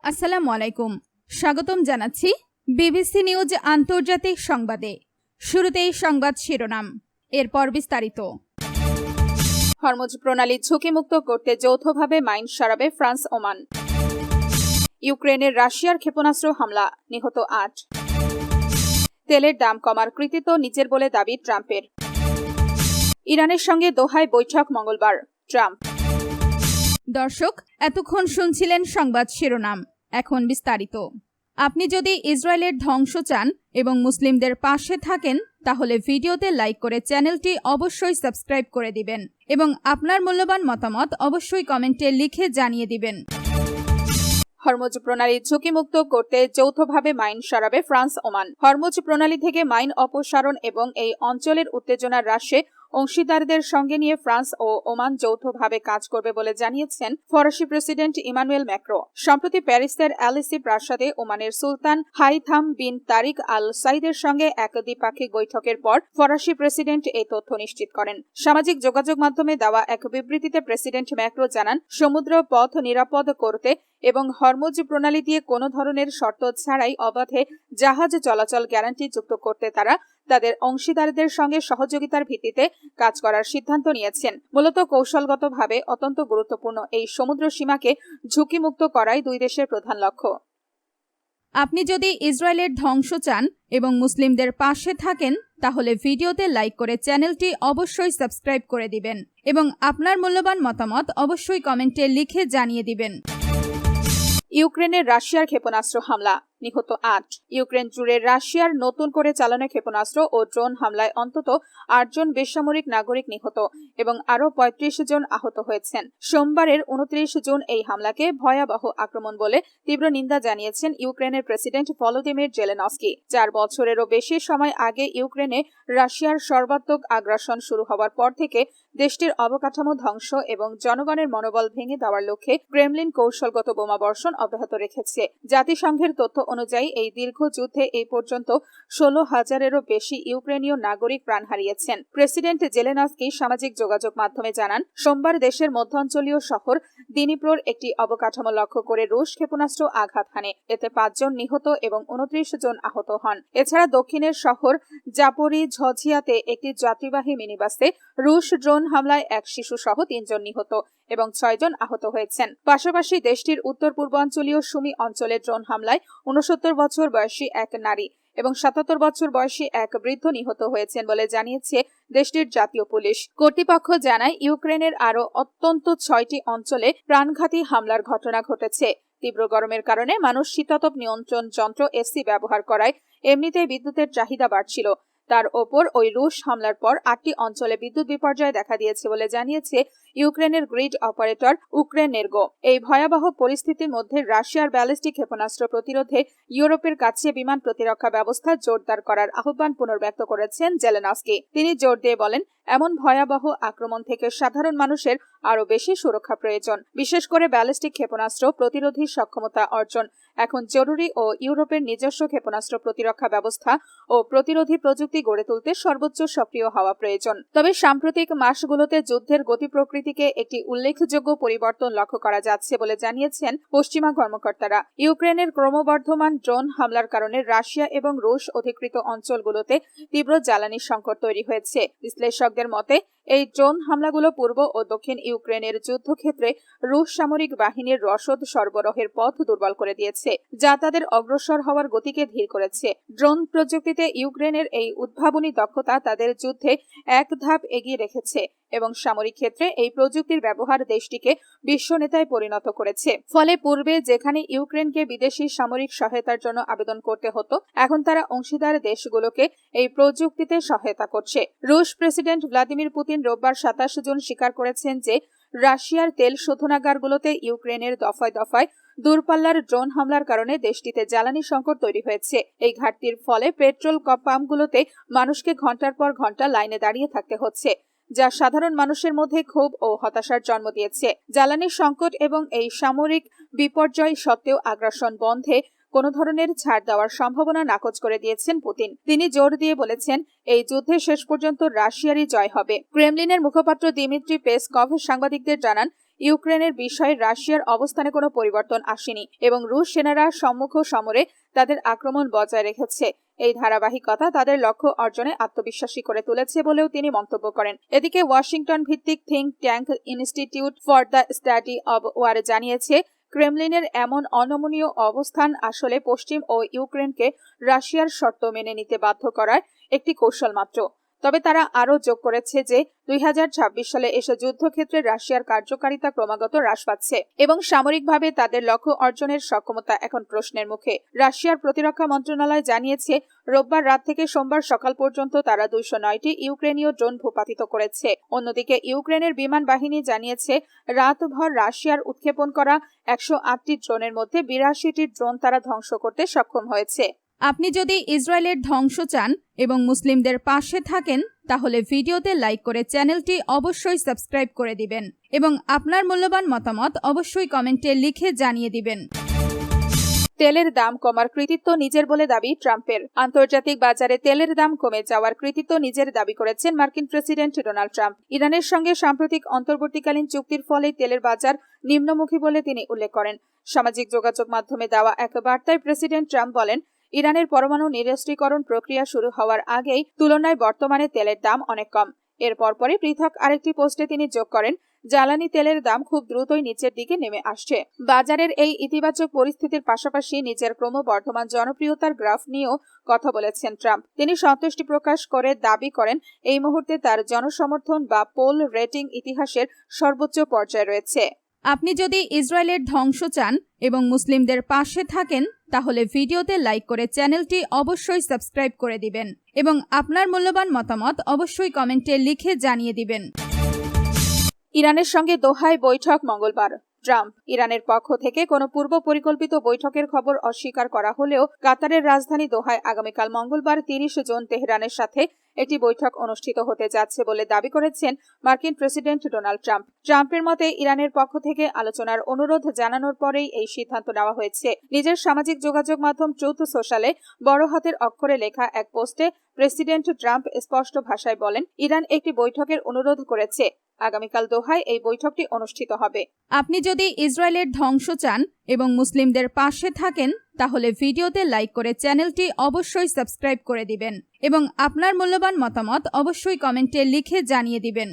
আসসালামু আলাইকুম। স্বাগতম জানাচ্ছি বিবিসি নিউজ আন্তর্জাতিক সংবাদে। শুরুতেই সংবাদ শিরোনাম, এরপর বিস্তারিত। হরমুজ প্রণালী ঝুঁকিমুক্ত করতে যৌথভাবে মাইন সরাবে ফ্রান্স ওমান। ইউক্রেনের রাশিয়ার ক্ষেপণাস্ত্র হামলা, নিহত ৮। তেলের দাম কমার কৃতিত্ব নিজের বলে দাবি ট্রাম্পের। ইরানের সঙ্গে দোহায় বৈঠক মঙ্গলবার, ট্রাম্প। দর্শক, এতক্ষণ শুনছিলেন সংবাদ শিরোনাম, এখন বিস্তারিত। আপনি যদি ইসরায়েলের ধ্বংস চান এবং মুসলিমদের পাশে থাকেন, তাহলে ভিডিওতে লাইক করে চ্যানেলটি অবশ্যই সাবস্ক্রাইব করে দিবেন এবং আপনার মূল্যবান মতামত অবশ্যই কমেন্টে লিখে জানিয়ে দিবেন। হরমুজ প্রণালী ঝুঁকিমুক্ত করতে যৌথভাবে মাইন সরাবে ফ্রান্স ওমান। হরমুজ প্রণালী থেকে মাইন অপসারণ এবং এই অঞ্চলের উত্তেজনা হ্রাসে অংশীদারদের সঙ্গে নিয়ে ফ্রান্স ও ওমান যৌথভাবে কাজ করবে বলে জানিয়েছেন ফরাসি প্রেসিডেন্ট ইমানুয়েল ম্যাক্রো। সম্প্রতি প্যারিসের অ্যালিসি প্রাসাদে ওমানের সুলতান হাইথাম বিন তারিক আল সাইদের সঙ্গে এক দ্বিপাক্ষিক বৈঠকের পর ফরাসি প্রেসিডেন্ট এই তথ্য নিশ্চিত করেন। সামাজিক যোগাযোগ মাধ্যমে দেওয়া এক বিবৃতিতে প্রেসিডেন্ট ম্যাক্রো জানান, সমুদ্র পথ নিরাপদ করতে এবং হরমুজ প্রণালী দিয়ে কোনো ধরনের শর্ত ছাড়াই অবাধে জাহাজ চলাচল গ্যারান্টি যুক্ত করতে তারা তাদের অংশীদারদের সঙ্গে সহযোগিতার ভিত্তিতে কাজ করার সিদ্ধান্ত নিয়েছেন। মূলত কৌশলগতভাবে অত্যন্ত গুরুত্বপূর্ণ এই সমুদ্র সীমাকে ঝুঁকিমুক্ত করাই দুই দেশের প্রধান লক্ষ্য। আপনি যদি ইসরায়েলের ধ্বংস চান এবং মুসলিমদের পাশে থাকেন, তাহলে ভিডিওতে লাইক করে চ্যানেলটি অবশ্যই সাবস্ক্রাইব করে দিবেন এবং আপনার মূল্যবান মতামত অবশ্যই কমেন্টে লিখে জানিয়ে দিবেন। ইউক্রেনের রাশিয়ার ক্ষেপণাস্ত্র হামলা, নিহত ৮। ইউক্রেন জুড়ে রাশিয়ার নতুন করে চালানো ক্ষেপণাস্ত্র ও ড্রোন হামলায় অন্তত ৮ জন বেসামরিক নাগরিক নিহত এবং আরও ৩৫ জন আহত হয়েছেন। সোমবারের ২৯ জুন এই হামলাকে ভয়াবহ আক্রমণ বলে তীব্র নিন্দা জানিয়েছেন ইউক্রেনের প্রেসিডেন্ট ভলোদিমির জেলেনস্কি। ৪ বছরেরও বেশি সময় আগে ইউক্রেনে রাশিয়ার সর্বাত্মক আগ্রাসন শুরু হওয়ার পর থেকে দেশটির অবকাঠামো ধ্বংস এবং জনগণের মনোবল ভেঙে দেওয়ার লক্ষ্যে ক্রেমলিন কৌশলগত বোমাবর্ষণ অব্যাহত রেখেছে। জাতিসংঘের তথ্য অনুযায়ী এই দীর্ঘ যুদ্ধে এই পর্যন্ত ১৬,০০০-এরও বেশি ইউক্রেনীয় নাগরিক প্রাণ হারিয়েছেন। প্রেসিডেন্ট জেলেনস্কি সামাজিক যোগাযোগ মাধ্যমে জানান, সোমবার দেশের মধ্যাঞ্চলীয় শহর দিনিপ্রোর একটি অবকাঠামো লক্ষ্য করে রুশ ক্ষেপণাস্ত্র আঘাত হানে। এতে ৫ জন নিহত এবং ২৯ জন আহত হন। এছাড়া দক্ষিণের শহর জাপোরিঝিয়াতে একটি যাত্রীবাহী মিনিবাসে রুশ ড্রোন হামলায় এক শিশু সহ ৩ জন নিহত এবং ৬ জন আহত হয়েছেন। পাশাপাশি দেশটির উত্তর পূর্বাঞ্চলীয় সুমি অঞ্চলে ড্রোন হামলায় ৬৯ বছর বয়সী এক নারী এবং ৭৭ বছর বয়সী এক বৃদ্ধ নিহত হয়েছেন বলে জানিয়েছে দেশটির জাতীয় পুলিশ কর্তৃপক্ষ। জানায়, ইউক্রেনের আরও অত্যন্ত ৬টি অঞ্চলে প্রাণঘাতী হামলার ঘটনা ঘটেছে। তীব্র গরমের কারণে মানুষ শীতাতপ নিয়ন্ত্রণ যন্ত্র এসি ব্যবহার করায় এমনিতেই বিদ্যুতের চাহিদা বাড়ছিল। তার ওপর ওই রুশ হামলার পর ৮টি অঞ্চলে বিদ্যুৎ বিপর্যয় দেখা দিয়েছে বলে জানিয়েছে ইউক্রেনের গ্রিড অপারেটর উক্রেনেরগো। এই ভয়াবহ পরিস্থিতির মধ্যে রাশিয়ার ব্যালিস্টিক ক্ষেপণাস্ত্র প্রতিরোধে ইউরোপের কাছে বিমান প্রতিরক্ষা ব্যবস্থা জোরদার করার আহ্বান পুনর্ব্যক্ত করেছেন জেলেনস্কি। তিনি জোর দিয়ে বলেন, এমন ভয়াবহ আক্রমণ থেকে সাধারণ মানুষের আরও বেশি সুরক্ষা প্রয়োজন, বিশেষ করে ব্যালিস্টিক ক্ষেপণাস্ত্র প্রতিরোধী সক্ষমতা অর্জন এখন জরুরি ও ইউরোপের নিজস্ব ক্ষেপণাস্ত্র প্রতিরক্ষা ব্যবস্থা ও প্রতিরোধী প্রযুক্তি গড়ে তুলতে সর্বোচ্চ সক্রিয় হওয়া প্রয়োজন। তবে সাম্প্রতিক মাসগুলোতে যুদ্ধের গতি প্রকৃতিকে একটি উল্লেখযোগ্য পরিবর্তন লক্ষ্য করা যাচ্ছে বলে জানিয়েছেন পশ্চিমা কর্মকর্তারা। ইউক্রেনের ক্রমবর্ধমান ড্রোন হামলার কারণে রাশিয়া এবং রুশ অধিকৃত অঞ্চলগুলোতে তীব্র জ্বালানি সংকট তৈরি হয়েছে। বিশ্লেষকদের মতে, এই ড্রোন হামলাগুলো পূর্ব ও দক্ষিণ ইউক্রেনের যুদ্ধক্ষেত্রে রুশ সামরিক বাহিনীর রসদ সরবরাহের পথ দুর্বল করে দিয়েছে, যা তাদের অগ্রসর হওয়ার গতিকে ধীর করেছে। ড্রোন প্রযুক্তিতে ইউক্রেনের এই উদ্ভাবনী দক্ষতা তাদের যুদ্ধে এক ধাপ এগিয়ে রেখেছে এবং সামরিক ক্ষেত্রে এই প্রযুক্তির ব্যবহার দেশটিকে বিশ্ব নেতায় পরিণত করেছে। ফলে পূর্বে যেখানে ইউক্রেনকে বিদেশি সামরিক সহায়তার জন্য আবেদন করতে হতো, এখন তারা অংশীদার দেশগুলোকে এই প্রযুক্তিতে সহায়তা করছে। রুশ প্রেসিডেন্ট ভ্লাদিমির পুতিন রোববার ২৭ জুন স্বীকার করেছেন যে রাশিয়ার তেল শোধনাগারগুলোতে ইউক্রেনের দফায় দফায় দূরপাল্লার ড্রোন হামলার কারণে দেশটিতে জ্বালানি সংকট তৈরি হয়েছে। এই ঘাটতির ফলে পেট্রোল পাম্পগুলোতে মানুষকে ঘন্টার পর ঘন্টা লাইনে দাঁড়িয়ে থাকতে হচ্ছে, যা সাধারণ মানুষের মধ্যে ক্ষোভ ও হতাশার জন্ম দিয়েছে। জ্বালানি সংকট এবং এই সামরিক বিপর্যয় সত্ত্বেও আগ্রাসন বন্ধে কোনো ধরনের ছাড় দেওয়ার সম্ভাবনা নাকচ করে দিয়েছেন পুতিন। তিনি জোর দিয়ে বলেছেন, এই যুদ্ধে শেষ পর্যন্ত রাশিয়ারই জয় হবে। ক্রেমলিনের মুখপাত্র দিমিত্রি পেসকভ সাংবাদিকদের জানান, ইউক্রেনের বিষয়ে রাশিয়ার অবস্থানে কোনো পরিবর্তন আসেনি এবং রুশ সেনারা সম্মুখ সমরে তাদের আক্রমণ বজায় রেখেছে। এই ধারাবাহিকতা তাদের লক্ষ্য অর্জনে আত্মবিশ্বাসী করে তুলেছে বলেও তিনি মন্তব্য করেন। এদিকে ওয়াশিংটন ভিত্তিক think tank institute for the study of war জানিয়েছে, ক্রেমলিনের এমন অনমনীয় অবস্থান আসলে পশ্চিম ও ইউক্রেনকে রাশিয়ার শর্ত মেনে নিতে বাধ্য করার একটি কৌশল মাত্র। তবে তারা আরও যোগ করেছে যে 2026 সালে এসে যুদ্ধক্ষেত্রে রাশিয়ার কার্যকারিতা ক্রমাগত হ্রাস পাচ্ছে এবং সামরিকভাবে তাদের লক্ষ্য অর্জনের সক্ষমতা এখন প্রশ্নের মুখে। রাশিয়ার প্রতিরক্ষা মন্ত্রণালয় জানিয়েছে, রোববার রাত থেকে সোমবার সকাল পর্যন্ত তারা 209টি ইউক্রেনীয় ড্রোন ভূপাতিত করেছে। অন্যদিকে ইউক্রেনের বিমান বাহিনী জানিয়েছে, রাতভর রাশিয়ার উৎক্ষেপণ করা 108টি ড্রোনের মধ্যে 82টি ড্রোন তারা ধ্বংস করতে সক্ষম হয়েছে। আপনি যদি ইসরায়েলের ধ্বংস চান এবং মুসলিমদের পাশে থাকেন, তাহলে ভিডিওতে লাইক করে চ্যানেলটি অবশ্যই সাবস্ক্রাইব করে দিবেন এবং আপনার মূল্যবান মতামত অবশ্যই কমেন্টে লিখে জানিয়ে দিবেন। তেলের দাম কমার কৃতিত্ব নিজের বলে দাবি ট্রাম্পের। আন্তর্জাতিক বাজারে তেলের দাম কমে যাওয়ার কৃতিত্ব নিজের দাবি করেছেন মার্কিন প্রেসিডেন্ট ডোনাল্ড ট্রাম্প। ইরানের সঙ্গে সাম্প্রতিক অন্তর্বর্তীকালীন চুক্তির ফলে তেলের বাজার নিম্নমুখী বলে তিনি উল্লেখ করেন। সামাজিক যোগাযোগ মাধ্যমে দেওয়া এক বার্তায় প্রেসিডেন্ট ট্রাম্প বলেন, ইরানের পরমাণু নিরস্ত্রীকরণ প্রক্রিয়া শুরু হওয়ার আগেই তুলনায় বর্তমানে তেলের দাম অনেক কম। এর পরপরই পৃথক আরেকটি পোস্টে তিনি যোগ করেন, জ্বালানি তেলের দাম খুব দ্রুতই নিচের দিকে নেমে আসছে। বাজারের এই ইতিবাচক পরিস্থিতির পাশাপাশি নিজের ক্রমবর্ধমান জনপ্রিয়তার গ্রাফ নিয়েও কথা বলেছেন ট্রাম্প। তিনি সন্তুষ্টি প্রকাশ করে দাবি করেন, এই মুহূর্তে তার জনসমর্থন বা পোল রেটিং ইতিহাসের সর্বোচ্চ পর্যায়ে রয়েছে। আপনি যদি ইসরায়েলের ধ্বংস চান এবং মুসলিমদের পাশে থাকেন, তাহলে ভিডিওতে লাইক করে চ্যানেলটি অবশ্যই সাবস্ক্রাইব করে দিবেন এবং আপনার মূল্যবান মতামত অবশ্যই কমেন্টে লিখে জানিয়ে দিবেন। ইরানের সঙ্গে দোহায় বৈঠক মঙ্গলবার। ট্রাম্প, ইরানের পক্ষ থেকে কোনো পূর্ব পরিকল্পিত বৈঠকের খবর অস্বীকার করা হলেও কাতারের রাজধানী দোহায় আগামীকাল মঙ্গলবার 30 জুন তেহরানের সাথে একটি বৈঠক অনুষ্ঠিত হতে যাচ্ছে বলে দাবি করেছেন মার্কিন প্রেসিডেন্ট ডোনাল্ড ট্রাম্প। ট্রাম্পের মতে, ইরানের পক্ষ থেকে আলোচনার অনুরোধ জানানোর পরেই এই সিদ্ধান্ত নেওয়া হয়েছে। নিজের সামাজিক যোগাযোগ মাধ্যম ট্রুথ সোশ্যালে বড় হাতের অক্ষরে লেখা এক পোস্টে প্রেসিডেন্ট ট্রাম্প স্পষ্ট ভাষায় বলেন, ইরান একটি বৈঠকের অনুরোধ করেছে। আগামীকাল দোহায় এই বৈঠকটি অনুষ্ঠিত হবে। আপনি যদি ইসরায়েলের ধ্বংস চান এবং মুসলিমদের পাশে থাকেন, তাহলে ভিডিওতে লাইক করে চ্যানেলটি অবশ্যই সাবস্ক্রাইব করে দিবেন এবং আপনার মূল্যবান মতামত অবশ্যই কমেন্টে লিখে জানিয়ে দিবেন।